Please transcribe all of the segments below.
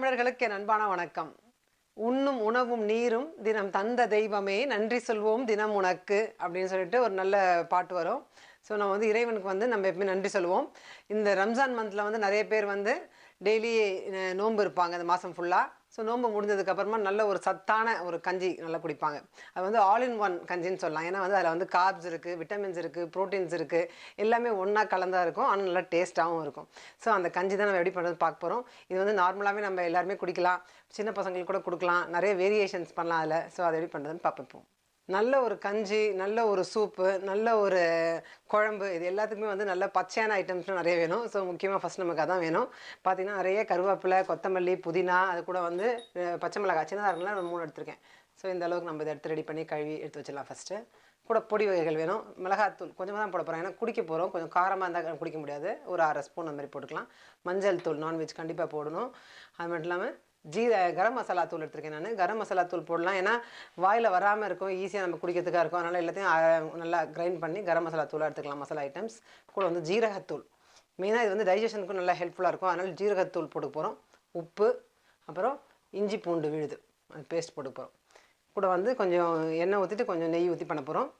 தோழர்களுக்கு என் அன்பான வணக்கம். உண்ணும் உணவும் நீரும் தினம் தந்த தெய்வமே நன்றி சொல்வோம் தினம் உனக்கு அப்படின்னு சொல்லிட்டு ஒரு நல்ல பாட்டு வரும். ஸோ நம்ம வந்து இறைவனுக்கு வந்து நம்ம எப்பவுமே நன்றி சொல்லுவோம். இந்த ரம்ஜான் மந்தில் வந்து நிறைய பேர் வந்து டெய்லி நோன்பு இருப்பாங்க இந்த மாதம் ஃபுல்லாக. ஸோ நோன்பு முடிஞ்சதுக்கப்புறமா நல்ல ஒரு சத்தான ஒரு கஞ்சி நல்லா குடிப்பாங்க. அது வந்து ஆல் இன் ஒன் கஞ்சின்னு சொல்லலாம். ஏன்னா வந்து அதில் வந்து கார்ப்ஸ் இருக்குது, விட்டமின்ஸ் இருக்குது, ப்ரோட்டீன்ஸ் இருக்குது, எல்லாமே ஒன்றா கலந்தா இருக்கும். ஆனால் நல்லா டேஸ்ட்டாகவும் இருக்கும். ஸோ அந்த கஞ்சி தான் நம்ம எப்படி பண்ணுறது பார்க்க போகிறோம். இது வந்து நார்மலாகவே நம்ம எல்லாருமே குடிக்கலாம், சின்ன பசங்களுக்கு கூட கொடுக்கலாம், நிறைய வேரியேஷன்ஸ் பண்ணலாம் அதில். ஸோ அதை எப்படி பண்ணுறதுன்னு பார்ப்போம். நல்ல ஒரு கஞ்சி, நல்ல ஒரு சூப்பு, நல்ல ஒரு குழம்பு, இது எல்லாத்துக்குமே வந்து நல்ல பச்சையான ஐட்டம்ஸ்லாம் நிறைய வேணும். ஸோ முக்கியமாக ஃபஸ்ட் நமக்கு அதான் வேணும். பார்த்திங்கன்னா நிறைய கருவேப்பிலை, கொத்தமல்லி, புதினா, அது கூட வந்து பச்சை மிளகாய் சின்னதாக இருக்கலாம், நான் 3 எடுத்திருக்கேன். ஸோ இந்த அளவுக்கு நம்ம இதை எடுத்து ரெடி பண்ணி கழுவி எடுத்து வச்சிடலாம். ஃபஸ்ட்டு கூட பொடி வகைகள் வேணும். மிளகாத்தூள் கொஞ்சமாக தான் போட போகிறோம், ஏன்னா குடிக்க போகிறோம். கொஞ்சம் காரமாக இருந்தால் குடிக்க முடியாது, ஒரு 1/2 ஸ்பூன் அந்த மாதிரி போட்டுக்கலாம். மஞ்சள் தூள் நான்வெஜ் கண்டிப்பாக போடணும். அது மட்டும் இல்லாமல் கரம் மசாலா தூள் எடுத்திருக்கேன் நான். கரம் மசாலா தூள் போடலாம், ஏன்னா வாயில் வராமல் இருக்கும், ஈஸியாக நம்ம குடிக்கிறதுக்காக இருக்கும். அதனால் எல்லாத்தையும் நல்லா கிரைண்ட் பண்ணி கரம் மசாலா தூளாக எடுத்துக்கலாம். மசாலா ஐட்டம்ஸ் கூட வந்து ஜீரகத்தூள், மெயினாக இது வந்து டைஜஷனுக்கும் நல்லா ஹெல்ப்ஃபுல்லாக இருக்கும். அதனால் ஜீரகத்தூள் போட்டு போகிறோம். உப்பு, அப்புறம் இஞ்சி பூண்டு விழுது அது பேஸ்ட் போட்டு போகிறோம். கூட வந்து கொஞ்சம் எண்ணெய் ஊற்றிட்டு கொஞ்சம் நெய் ஊற்றி பண்ண போகிறோம்.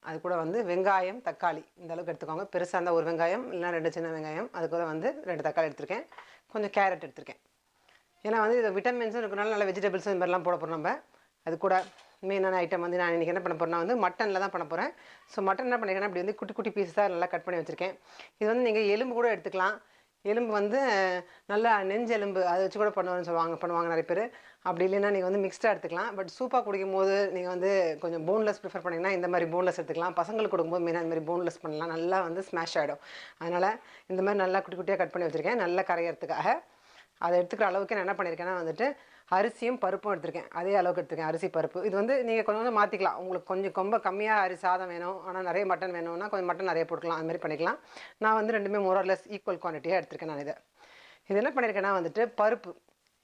அது கூட வந்து வெங்காயம், தக்காளி இந்த அளவுக்கு எடுத்துக்கோங்க. பெருசாக இருந்தால் 1 வெங்காயம், இல்லைனா 2 சின்ன வெங்காயம். அது கூட வந்து 2 தக்காளி எடுத்திருக்கேன். கொஞ்சம் கேரட் எடுத்திருக்கேன். ஏன்னா வந்து இது விட்டமின்ஸும் இருக்கனால நல்ல வெஜிடபிள்ஸும் இந்த மாதிரிலாம் போட போகிறோம் நம்ம. அது கூட மெயினான ஐட்டம் வந்து நான் இன்றைக்கி என்ன பண்ண போகிறேன்னா வந்து மட்டனில் தான் பண்ண போகிறேன். ஸோ மட்டன் என்ன பண்ணியிருக்கேன்னா அப்படி வந்து குட்டி குட்டி பீஸாக நல்லா கட் பண்ணி வச்சுருக்கேன். இது வந்து நீங்கள் எலும்பு கூட எடுத்துக்கலாம். எலும்பு வந்து நல்லா நெஞ்சு எலும்பு அதை வச்சு கூட பண்ணுவாங்க நிறைய பேர். அப்படி இல்லைன்னா நீங்கள் வந்து மிக்ஸ்டாக எடுத்துக்கலாம். பட் சூப்பாக குடிக்கும் போது நீங்கள் வந்து கொஞ்சம் போன்லெஸ் ப்ரிஃபர் பண்ணிங்கன்னா இந்த மாதிரி போன்லெஸ் எடுத்துக்கலாம். பசங்களுக்கு கொடுக்கும்போது மெயினாக இந்த மாதிரி போன்லெஸ் பண்ணலாம், நல்லா வந்து ஸ்மாஷ் ஆகிடும். அதனால் இந்த மாதிரி நல்லா குட்டி குட்டியாக கட் பண்ணி வச்சுருக்கேன், நல்லா கரையிறதுக்காக. அதை எடுத்துக்கிற அளவுக்கு நான் என்ன பண்ணியிருக்கேன்னா வந்துட்டு அரிசியும் பருப்பும் எடுத்திருக்கேன். அதே அளவுக்கு எடுத்துருக்கேன், அரிசி பருப்பு. இது வந்து நீங்கள் கொஞ்சம் மாற்றிக்கலாம். உங்களுக்கு கொஞ்சம் ரொம்ப கம்மியாக அரிசி சாதம் வேணும், ஆனால் நிறைய மட்டன் வேணும்னா கொஞ்சம் மட்டன் நிறைய போட்டுக்கலாம், அதுமாதிரி பண்ணிக்கலாம். நான் வந்து ரெண்டுமே மோரர்லெஸ் ஈக்குவல் குவான்டிட்டியாக எடுத்திருக்கேன் நான். இது என்ன பண்ணியிருக்கேன்னா வந்துட்டு பருப்பு,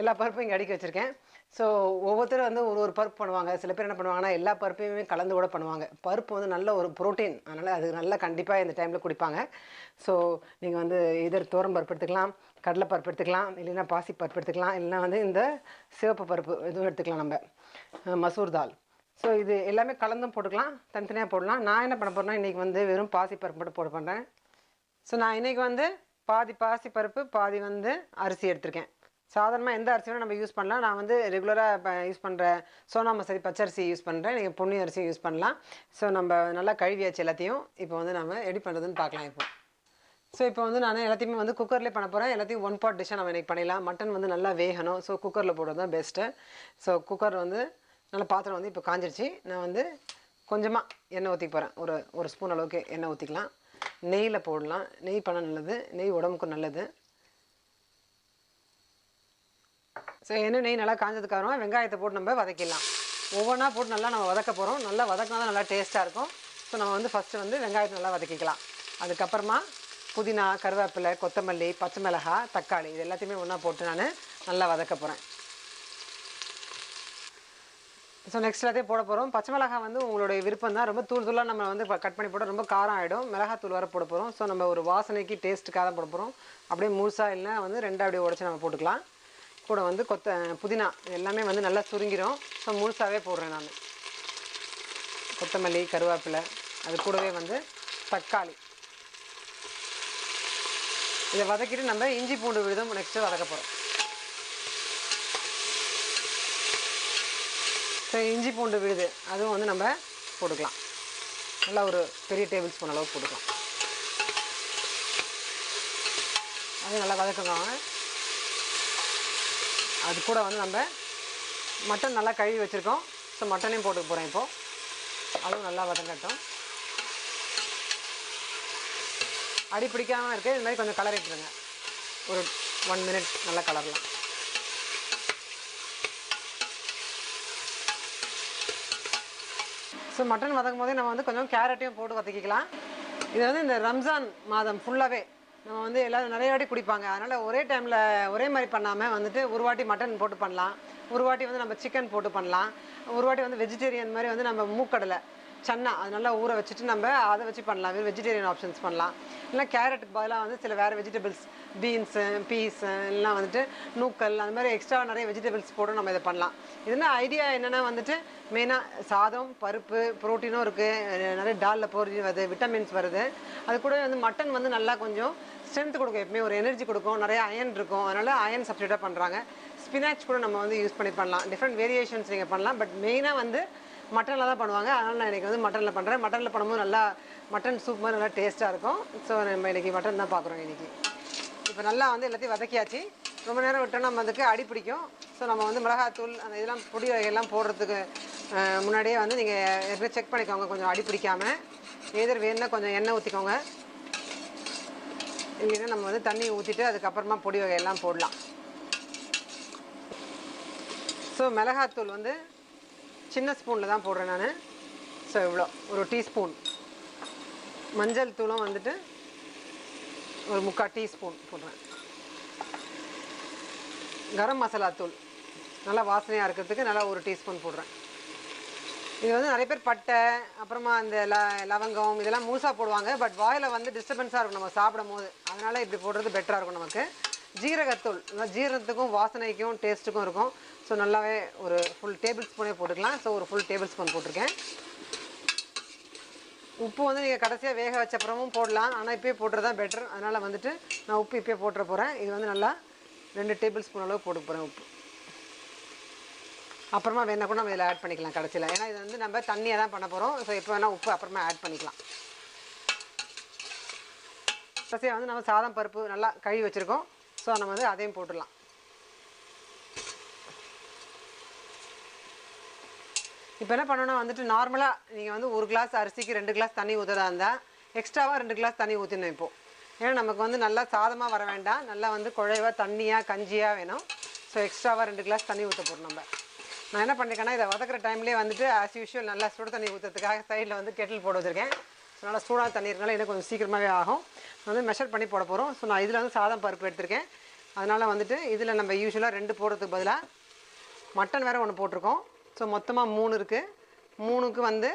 எல்லா பருப்பும் இங்கே அடுக்கி வச்சுருக்கேன். ஸோ ஒவ்வொருத்தரும் வந்து ஒரு பருப்பு பண்ணுவாங்க. சில பேர் என்ன பண்ணுவாங்கன்னா எல்லா பருப்பையுமே கலந்து கூட பண்ணுவாங்க. பருப்பு வந்து நல்ல ஒரு ப்ரோட்டீன், அதனால் அது நல்லா கண்டிப்பாக இந்த டைமில் குடிப்பாங்க. ஸோ நீங்கள் வந்து இதர் தோரம் பருப்பு எடுத்துக்கலாம், கடலை பருப்பு எடுத்துக்கலாம், இல்லைன்னா பாசி பருப்பு எடுத்துக்கலாம், இல்லைனா வந்து இந்த சிவப்பு பருப்பு இதுவும் எடுத்துக்கலாம், நம்ம மசூர் தால். ஸோ இது எல்லாமே கலந்தும் போட்டுக்கலாம், தனித்தனியாக போடலாம். நான் என்ன பண்ண போகிறேன்னா இன்றைக்கி வந்து வெறும் பாசி பருப்பு மட்டும் போட பண்ணுறேன். ஸோ நான் இன்றைக்கி வந்து பாதி பாசி பருப்பு, பாதி வந்து அரிசி எடுத்திருக்கேன். சாதாரணமாக எந்த அரிசி வேணும் நம்ம யூஸ் பண்ணலாம். நான் வந்து ரெகுலராக இப்போ யூஸ் பண்ணுற சோனா மசூரி பச்சரிசி யூஸ் பண்ணுறேன். நீங்கள் பொன்னி அரிசி யூஸ் பண்ணலாம். ஸோ நம்ம நல்லா கழுவியாச்சு எல்லாத்தையும். இப்போ வந்து நம்ம எப்படி பண்ணுறதுன்னு பார்க்கலாம். இப்போ வந்து நான் எல்லாத்தையுமே வந்து குக்கர்லேயே பண்ண போகிறேன். எல்லாத்தையும் 1 pot டிஷ்ஷாக நம்ம இன்றைக்கி பண்ணிடலாம். மட்டன் வந்து நல்லா வேகணும். ஸோ குக்கரில் போடுறது தான் பெஸ்ட்டு. ஸோ குக்கர் வந்து நல்ல பாத்திரம் வந்து இப்போ காஞ்சிருச்சு. நான் வந்து கொஞ்சமாக எண்ணெய் ஊற்றிக்க போகிறேன். ஒரு ஸ்பூன் அளவுக்கு எண்ணெய் ஊற்றிக்கலாம். நெய்யில் போடலாம். நெய் பண்ண நல்லது, நெய் உடம்புக்கும் நல்லது. ஸோ நெய் நல்லா காஞ்சதுக்கப்புறமா வெங்காயத்தை போட்டு நம்ம வதக்கிடலாம். ஒவ்வொன்றா போட்டு நல்லா நம்ம வதக்க போகிறோம். நல்லா வதக்கினா தான் நல்லா டேஸ்ட்டாக இருக்கும். ஸோ நம்ம வந்து ஃபஸ்ட்டு வந்து வெங்காயத்தை நல்லா வதக்கிக்கலாம். அதுக்கப்புறமா புதினா, கருவேப்பிலை, கொத்தமல்லி, பச்சை மிளகாய், தக்காளி இது எல்லாத்தையுமே ஒன்றா போட்டு நான் நல்லா வதக்க போகிறேன். ஸோ நெக்ஸ்ட் எல்லாத்தையும் போட போகிறோம். பச்சை மிளகாய் வந்து உங்களுடைய விருப்பம் தான். ரொம்ப தூளாக நம்ம வந்து கட் பண்ணி போட்டால் ரொம்ப காரம் ஆகிடும். மிளகாத்தூள் வர போட போகிறோம். ஸோ நம்ம ஒரு வாசனைக்கு டேஸ்ட்டுக்காக தான் போட போகிறோம். அப்படியே முழுசாக இல்லைனா வந்து 2 அப்படியே உடச்சி நம்ம போட்டுக்கலாம். கூட வந்து புதினா எல்லாமே வந்து நல்லா சுருங்கிடும். ஸோ முழுசாகவே போடுறேன் நான். கொத்தமல்லி, கருவேப்பிலை, அது கூடவே வந்து தக்காளி இதை வதக்கிட்டு நம்ம இஞ்சி பூண்டு விழுதும் நெக்ஸ்ட்டு வதக்க போகிறோம். ஸோ இஞ்சி பூண்டு விழுது அதுவும் வந்து நம்ம போட்டுக்கலாம். நல்லா ஒரு பெரிய டேபிள் ஸ்பூன் அளவுக்கு போட்டுக்கலாம். அது நல்லா வதக்குங்க. அது கூட வந்து நம்ம மட்டன் நல்லா கழுவி வச்சுருக்கோம். ஸோ மட்டனையும் போட்டு போகிறேன் இப்போது. அதுவும் நல்லா வதங்கட்டும். அடி பிடிக்காமல் இருக்குது. இது மாதிரி கொஞ்சம் கலரிட்டுருங்க. ஒரு 1 minute நல்லா கலரலாம். ஸோ மட்டன் வதக்கும் போதே நம்ம வந்து கொஞ்சம் கேரட்டையும் போட்டு வதக்கிக்கலாம். இது வந்து இந்த ரம்ஜான் மாதம் ஃபுல்லாகவே நம்ம வந்து எல்லோரும் நிறைய வாட்டி குடிப்பாங்க. அதனால் ஒரே டைமில் ஒரே மாதிரி பண்ணாமல் வந்துட்டு ஒரு வாட்டி மட்டன் போட்டு பண்ணலாம், ஒரு வாட்டி வந்து நம்ம சிக்கன் போட்டு பண்ணலாம், ஒரு வாட்டி வந்து வெஜிடேரியன் மாதிரி வந்து நம்ம மூக்கடலை சன்னா அது நல்லா ஊற வச்சுட்டு நம்ம அதை வச்சு பண்ணலாம். வெஜிடேரியன் ஆப்ஷன்ஸ் பண்ணலாம். இல்லை கேரட்டுக்கு பதிலாக வந்து சில வேறு வெஜிடபிள்ஸ் பீன்ஸு பீஸு எல்லாம் வந்துட்டு நூக்கல் அந்த மாதிரி எக்ஸ்ட்ரா நிறைய வெஜிடபிள்ஸ் போட்டு நம்ம இதை பண்ணலாம். இதுனா ஐடியா என்னென்னா வந்துட்டு மெயினாக சாதம் பருப்பு ப்ரோட்டீனும் இருக்குது, நிறைய டாலில் ப்ரோட்டீன் வருது, விட்டமின்ஸ் வருது. அது கூட வந்து மட்டன் வந்து நல்லா கொஞ்சம் ஸ்ட்ரென்த் கொடுக்கும், எப்பவுமே ஒரு எனர்ஜி கொடுக்கும், நிறைய அயன் இருக்கும். அதனால் அயன் சப்ஸ்டியூட்டாக பண்ணுறாங்க. ஸ்பினாச் கூட நம்ம வந்து யூஸ் பண்ணி பண்ணலாம். டிஃப்ரெண்ட் வேரியேஷன்ஸ் நீங்கள் பண்ணலாம். பட் மெயினாக வந்து மட்டனில் தான் பண்ணுவாங்க. அதனால் நான் இன்றைக்கி வந்து மட்டனில் பண்ணுறேன். மட்டனில் பண்ணும்போது நல்லா மட்டன் சூப் மாதிரி நல்லா டேஸ்ட்டாக இருக்கும். ஸோ நம்ம இன்றைக்கி மட்டன் தான் பார்க்குறோம் இன்றைக்கி. இப்போ நல்லா வந்து எல்லாத்தையும் வதக்கியாச்சு. ரொம்ப நேரம் விட்டோம்னா நம்ம அதுக்கு அடி பிடிக்கும். ஸோ நம்ம வந்து மிளகாத்தூள் அந்த இதெல்லாம் பொடி வகையெல்லாம் போடுறதுக்கு முன்னாடியே வந்து நீங்கள் ஏற்கனவே செக் பண்ணிக்கோங்க, கொஞ்சம் அடி பிடிக்காமல். எதிர் வேணுன்னா கொஞ்சம் எண்ணெய் ஊற்றிக்கோங்க, இல்லைன்னா நம்ம வந்து தண்ணி ஊற்றிட்டு அதுக்கப்புறமா பொடி வகையெல்லாம் போடலாம். ஸோ மிளகாத்தூள் வந்து சின்ன ஸ்பூனில் தான் போடுறேன் நான். ஸோ இவ்வளோ ஒரு டீஸ்பூன். மஞ்சள் தூளும் வந்துட்டு ஒரு 3/4 டீஸ்பூன் போடுறேன். கரம் மசாலா தூள் நல்லா வாசனையாக இருக்கிறதுக்கு நல்லா ஒரு டீஸ்பூன் போடுறேன். இது வந்து நிறைய பேர் பட்டை அப்புறமா அந்த லவங்கம் இதெல்லாம் முழுசாக போடுவாங்க. பட் வாயில் வந்து டிஸ்டர்பன்ஸாக இருக்கும் நம்ம சாப்பிடும் போது. அதனால் இப்படி போடுறது பெட்டராக இருக்கும் நமக்கு. ஜீரகத்தூள் ஜீரணத்துக்கும் வாசனைக்கும் டேஸ்ட்டுக்கும் இருக்கும். ஸோ நல்லாவே ஒரு ஃபுல் டேபிள் ஸ்பூனே போட்டுக்கலாம். ஸோ ஒரு ஃபுல் டேபிள் ஸ்பூன் போட்டிருக்கேன். உப்பு வந்து நீங்கள் கடைசியாக வேக வச்ச அப்புறமும் போடலாம், ஆனால் இப்போயே போட்டுறது தான் பெட்டர். அதனால் வந்துட்டு நான் உப்பு இப்போயே போட்டுற போகிறேன். இது வந்து நல்லா 2 டேபிள் ஸ்பூன் அளவு போட்டு போகிறேன் உப்பு. அப்புறமா வேணா கூட நம்ம இதில் ஆட் பண்ணிக்கலாம் கடைசியில். ஏன்னா இது வந்து நம்ம தண்ணியாக தான் பண்ண போகிறோம். ஸோ இப்போ வேணால் உப்பு அப்புறமா ஆட் பண்ணிக்கலாம். கடைசியாக வந்து நம்ம சாதம் பருப்பு நல்லா கழுவி வச்சுருக்கோம். ஸோ நம்ம வந்து அதையும் போட்டுடலாம். இப்போ என்ன பண்ணணும்னா வந்துட்டு நார்மலாக நீங்கள் வந்து 1 கிளாஸ் அரிசிக்கு 2 கிளாஸ் தண்ணி ஊற்றுறதா இருந்தால் எக்ஸ்ட்ராவாக 2 கிளாஸ் தண்ணி ஊற்றினோம் இப்போது. ஏன்னா நமக்கு வந்து நல்லா சாதமாக வர வேண்டாம், நல்லா வந்து குழைவாக தண்ணியாக கஞ்சியாக வேணும். ஸோ எக்ஸ்ட்ராவாக 2 கிளாஸ் தண்ணி ஊற்ற போகிறோம் நம்ம. நான் என்ன பண்ணியிருக்கேன்னா இதை வதக்கிற டைம்லேயே வந்துட்டு ஆஸ் யூஷுவல் நல்லா சுடு தண்ணி ஊற்றுறதுக்காக சைடில் வந்து கெட்டில் போட்டு வச்சுருக்கேன். ஸோ நல்லா சூடாக தண்ணி இருக்கனால இன்னும் கொஞ்சம் சீக்கிரமாகவே ஆகும். வந்து மெஷர் பண்ணி போட போகிறோம். ஸோ நான் இதில் வந்து சாதம் பருப்பு எடுத்திருக்கேன். அதனால் வந்துட்டு இதில் நம்ம யூஸ்வலாக 2 போடுறதுக்கு பதிலாக மட்டன் வேறு 1 போட்டிருக்கோம். ஸோ மொத்தமாக 3 இருக்குது. 3க்கு வந்து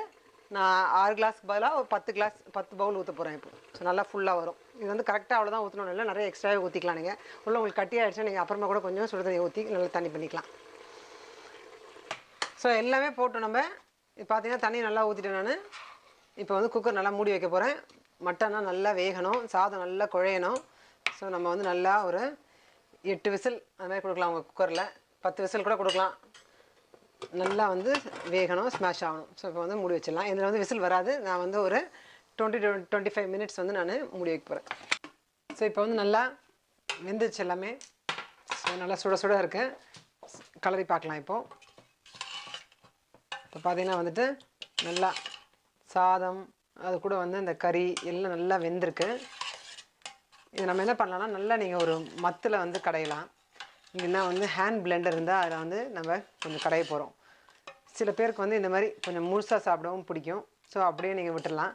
நான் 6 கிளாஸ்க்கு பதிலாக ஒரு 10 பவுல் ஊற்ற போகிறேன் இப்போ. ஸோ நல்லா ஃபுல்லாக வரும். இது வந்து கரெக்டாக அவ்வளோதான் ஊற்றணும், இல்லை நிறைய எக்ஸ்ட்ராவே ஊற்றிக்கலாம். நீங்கள் உள்ள உங்களுக்கு கட்டி ஆகிடுச்சுன்னா நீங்கள் அப்புறமா கூட கொஞ்சம் சுடு தண்ணி ஊற்றி நல்லா தண்ணி பண்ணிக்கலாம். ஸோ எல்லாமே போட்டு நம்ம இப்போ பார்த்தீங்கன்னா தண்ணி நல்லா ஊற்றிட்டேன் நான். இப்போ வந்து குக்கர் நல்லா மூடி வைக்க போகிறேன். மட்டன்னா நல்லா வேகணும், சாதம் நல்லா குழையணும். ஸோ நம்ம வந்து நல்லா ஒரு 8 விசில் அது மாதிரி கொடுக்கலாம். உங்கள் குக்கரில் 10 விசில் கூட கொடுக்கலாம். நல்லா வந்து வேகணும், ஸ்மாஷ் ஆகணும். ஸோ இப்போ வந்து மூடி வச்சிடலாம். இதில் வந்து விசில் வராது. நான் வந்து ஒரு 20 to 25 மினிட்ஸ் வந்து நான் மூடி வைக்க போகிறேன். ஸோ இப்போ வந்து நல்லா வெந்துச்சு எல்லாமே. ஸோ நல்லா சுட சுட இருக்குது. கலரி பார்க்கலாம் இப்போது. இப்போ பார்த்தீங்கன்னா வந்துட்டு நல்லா சாதம் அது கூட வந்து இந்த கறி எல்லாம் நல்லா வெந்திருக்கு. இது நம்ம என்ன பண்ணலாம்னா நல்லா நீங்கள் ஒரு மத்தில் வந்து கடையலாம். இல்லைன்னா வந்து ஹேண்ட் பிளெண்டர் இருந்தால் அதில் வந்து நம்ம கொஞ்சம் கடைய போகிறோம். சில பேருக்கு வந்து இந்த மாதிரி கொஞ்சம் முழுசாக சாப்பிடவும் பிடிக்கும். ஸோ அப்படியே நீங்கள் விட்டுடலாம்.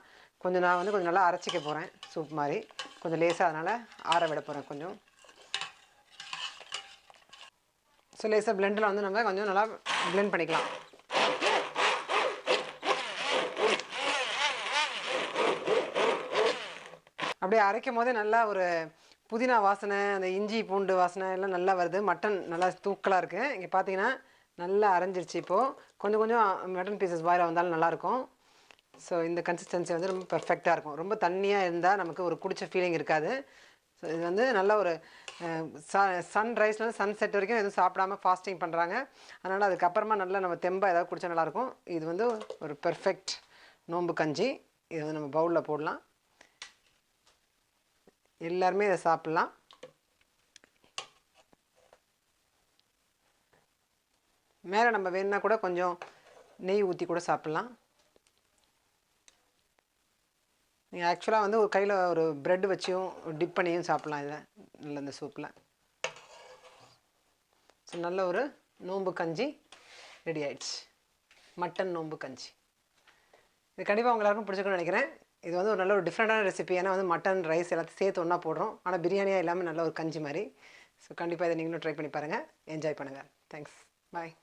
நான் வந்து கொஞ்சம் நல்லா அரைச்சிக்க போகிறேன் சூப் மாதிரி. கொஞ்சம் லேசாக அதனால் ஆற விட போகிறேன் கொஞ்சம். ஸோ லேசாக பிளெண்டரில் வந்து நம்ம கொஞ்சம் நல்லா பிளெண்ட் பண்ணிக்கலாம். அப்படியே அரைக்கும் போதே நல்லா ஒரு புதினா வாசனை, அந்த இஞ்சி பூண்டு வாசனை எல்லாம் நல்லா வருது. மட்டன் நல்லா தூக்கலாக இருக்குது. இங்கே பார்த்தீங்கன்னா நல்லா அரைஞ்சிருச்சு. இப்போது கொஞ்சம் மட்டன் பீசஸ் பாயில் வந்தாலும் நல்லாயிருக்கும். ஸோ இந்த கன்சிஸ்டன்சி வந்து ரொம்ப பெர்ஃபெக்டாக இருக்கும். ரொம்ப தண்ணியாக இருந்தால் நமக்கு ஒரு குடிச்ச ஃபீலிங் இருக்காது. ஸோ இது வந்து நல்ல ஒரு சன்ரைஸ்லேருந்து சன்செட் வரைக்கும் எதுவும் சாப்பிடாமல் ஃபாஸ்டிங் பண்ணுறாங்க. அதனால் அதுக்கப்புறமா நல்லா நம்ம தெம்பாக ஏதாவது குடித்தா நல்லாயிருக்கும். இது வந்து ஒரு பெர்ஃபெக்ட் நோன்பு கஞ்சி. இது வந்து நம்ம பவுலில் போடலாம். எல்லாருமே இதை சாப்பிட்லாம். மேலே நம்ம வேணுன்னா கூட கொஞ்சம் நெய் ஊற்றி கூட சாப்பிட்லாம். நீங்கள் ஆக்சுவலாக வந்து ஒரு கையில் ஒரு ப்ரெட் வச்சியும் டிப் பண்ணியும் சாப்பிட்லாம். இதை நல்ல இந்த சூப்பில். ஸோ நல்ல ஒரு நோன்பு கஞ்சி ரெடி ஆயிடுச்சு. மட்டன் நோன்பு கஞ்சி. இது கண்டிப்பாக எல்லாருக்கும் பிடிச்சிருக்குன்னு நினைக்கிறேன். இது வந்து ஒரு நல்ல ஒரு டிஃப்ரெண்ட்டான ரெசிபி. ஏன்னா வந்து மட்டன் ரைஸ் எல்லாத்தையும் சேர்த்து ஒன்றா போடுறோம். ஆனால் பிரியாணியாக இல்லாமல் நல்ல ஒரு கஞ்சி மாதிரி. ஸோ கண்டிப்பாக இதை நீங்களும் ட்ரை பண்ணி பாருங்கள். என்ஜாய் பண்ணுங்கள். தேங்க்ஸ். பாய்.